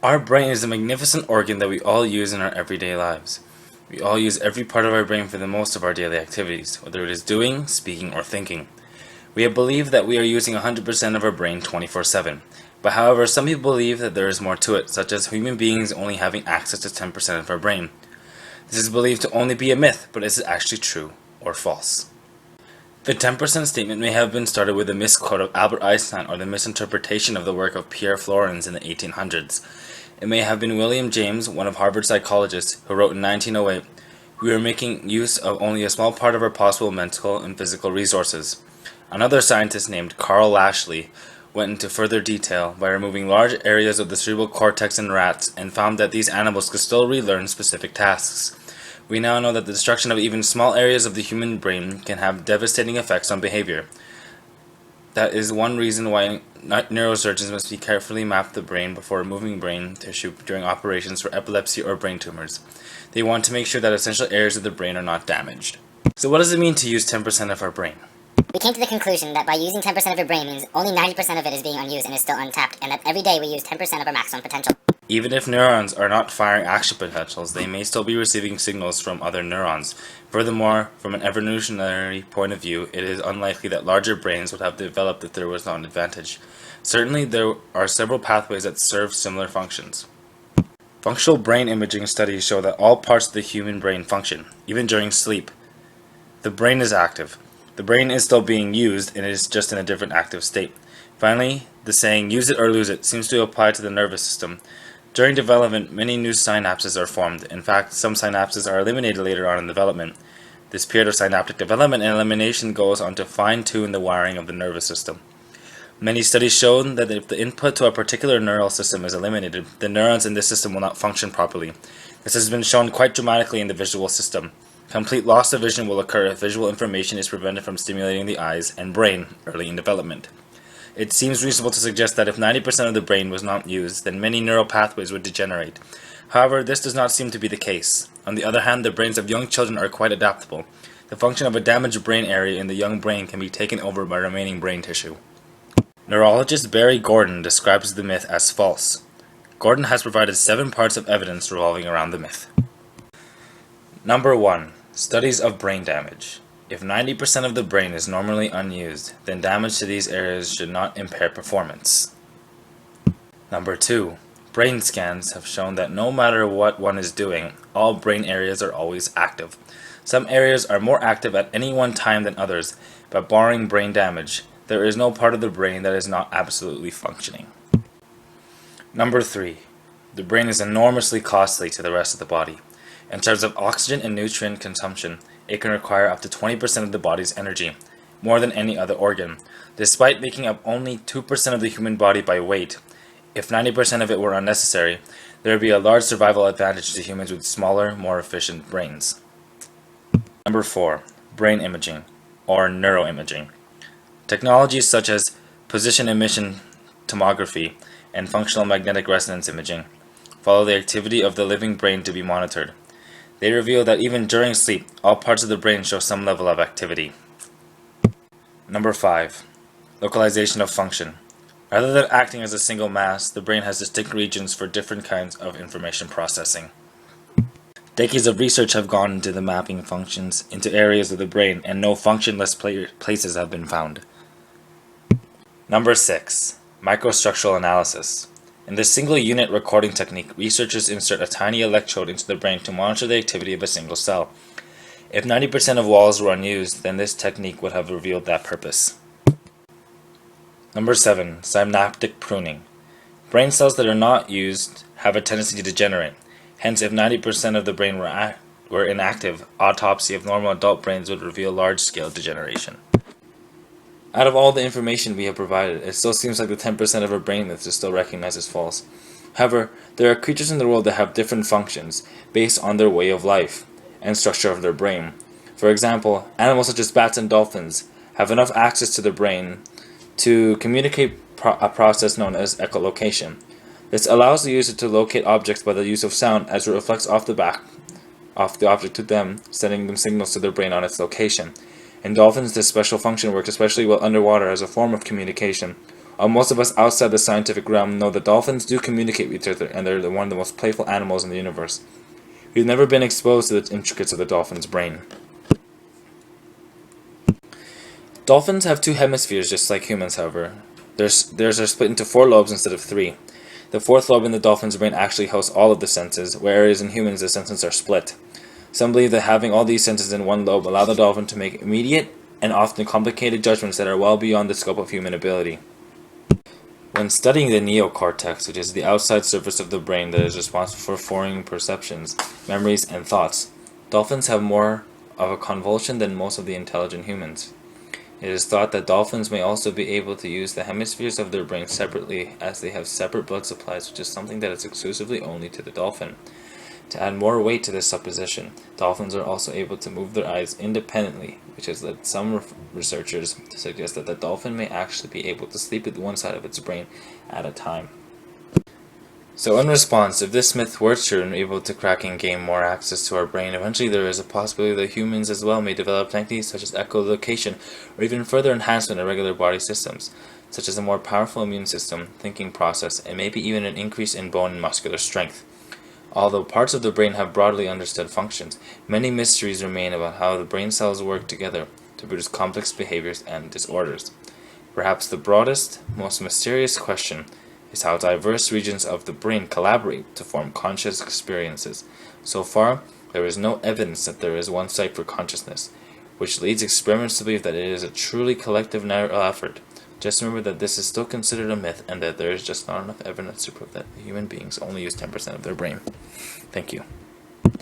Our brain is a magnificent organ that we all use in our everyday lives. We all use every part of our brain for the most of our daily activities, whether it is doing, speaking, or thinking. We have believed that we are using 100% of our brain 24/7. But however, some people believe that there is more to it, such as human beings only having access to 10% of our brain. This is believed to only be a myth, but is it actually true or false? The 10% statement may have been started with a misquote of Albert Einstein or the misinterpretation of the work of Pierre Flourens in the 1800s. It may have been William James, one of Harvard psychologists, who wrote in 1908, "We are making use of only a small part of our possible mental and physical resources." Another scientist named Carl Lashley went into further detail by removing large areas of the cerebral cortex in rats and found that these animals could still relearn specific tasks. We now know that the destruction of even small areas of the human brain can have devastating effects on behavior. That is one reason why neurosurgeons must be carefully map the brain before removing brain tissue during operations for epilepsy or brain tumors. They want to make sure that essential areas of the brain are not damaged. So what does it mean to use 10% of our brain? We came to the conclusion that by using 10% of your brain means only 90% of it is being unused and is still untapped, and that every day we use 10% of our maximum potential. Even if neurons are not firing action potentials, they may still be receiving signals from other neurons. Furthermore, from an evolutionary point of view, it is unlikely that larger brains would have developed if there was not an advantage. Certainly, there are several pathways that serve similar functions. Functional brain imaging studies show that all parts of the human brain function, even during sleep. The brain is active. The brain is still being used, and it is just in a different active state. Finally, the saying, "use it or lose it," seems to apply to the nervous system. During development, many new synapses are formed. In fact, some synapses are eliminated later on in development. This period of synaptic development and elimination goes on to fine-tune the wiring of the nervous system. Many studies show that if the input to a particular neural system is eliminated, the neurons in this system will not function properly. This has been shown quite dramatically in the visual system. Complete loss of vision will occur if visual information is prevented from stimulating the eyes and brain early in development. It seems reasonable to suggest that if 90% of the brain was not used, then many neural pathways would degenerate. However, this does not seem to be the case. On the other hand, the brains of young children are quite adaptable. The function of a damaged brain area in the young brain can be taken over by remaining brain tissue. Neurologist Barry Gordon describes the myth as false. Gordon has provided 7 parts of evidence revolving around the myth. Number 1. Studies of brain damage. If 90% of the brain is normally unused, then damage to these areas should not impair performance. Number 2. Brain scans have shown that no matter what one is doing, all brain areas are always active. Some areas are more active at any one time than others, but barring brain damage, there is no part of the brain that is not absolutely functioning. Number 3. The brain is enormously costly to the rest of the body. In terms of oxygen and nutrient consumption, it can require up to 20% of the body's energy, more than any other organ, despite making up only 2% of the human body by weight. If 90% of it were unnecessary, there would be a large survival advantage to humans with smaller, more efficient brains. Number 4. Brain imaging, or neuroimaging. Technologies such as position emission tomography and functional magnetic resonance imaging follow the activity of the living brain to be monitored. They reveal that even during sleep, all parts of the brain show some level of activity. Number 5. Localization of function. Rather than acting as a single mass, the brain has distinct regions for different kinds of information processing. Decades of research have gone into the mapping functions into areas of the brain, and no functionless places have been found. Number 6. Microstructural analysis. In this single unit recording technique, researchers insert a tiny electrode into the brain to monitor the activity of a single cell. If 90% of walls were unused, then this technique would have revealed that purpose. Number 7. Synaptic pruning. Brain cells that are not used have a tendency to degenerate. Hence, if 90% of the brain were inactive, autopsy of normal adult brains would reveal large-scale degeneration. Out of all the information we have provided, it still seems like the 10% of our brain myth is still recognized as false. However, there are creatures in the world that have different functions based on their way of life and structure of their brain. For example, animals such as bats and dolphins have enough access to their brain to communicate a process known as echolocation. This allows the user to locate objects by the use of sound as it reflects off the object to them, sending them signals to their brain on its location. In dolphins, this special function works especially well underwater as a form of communication, While most of us outside the scientific realm know that dolphins do communicate with each other, and they're one of the most playful animals in the universe, we've never been exposed to the intricacies of the dolphin's brain. Dolphins have two hemispheres just like humans, however. Theirs are split into 4 lobes instead of 3. The 4th lobe in the dolphin's brain actually hosts all of the senses, whereas in humans the senses are split. Some believe that having all these senses in one lobe allow the dolphin to make immediate and often complicated judgments that are well beyond the scope of human ability. When studying the neocortex, which is the outside surface of the brain that is responsible for forming perceptions, memories, and thoughts, dolphins have more of a convolution than most of the intelligent humans. It is thought that dolphins may also be able to use the hemispheres of their brain separately, as they have separate blood supplies, which is something that is exclusively only to the dolphin. To add more weight to this supposition, dolphins are also able to move their eyes independently, which has led some researchers to suggest that the dolphin may actually be able to sleep with one side of its brain at a time. So in response, if this myth were true and able to crack and gain more access to our brain, eventually there is a possibility that humans as well may develop techniques such as echolocation or even further enhancement of regular body systems, such as a more powerful immune system, thinking process, and maybe even an increase in bone and muscular strength. Although parts of the brain have broadly understood functions, many mysteries remain about how the brain cells work together to produce complex behaviors and disorders. Perhaps the broadest, most mysterious question is how diverse regions of the brain collaborate to form conscious experiences. So far, there is no evidence that there is one site for consciousness, which leads experiments to believe that it is a truly collective neural effort. Just remember that this is still considered a myth and that there is just not enough evidence to prove that human beings only use 10% of their brain. Thank you.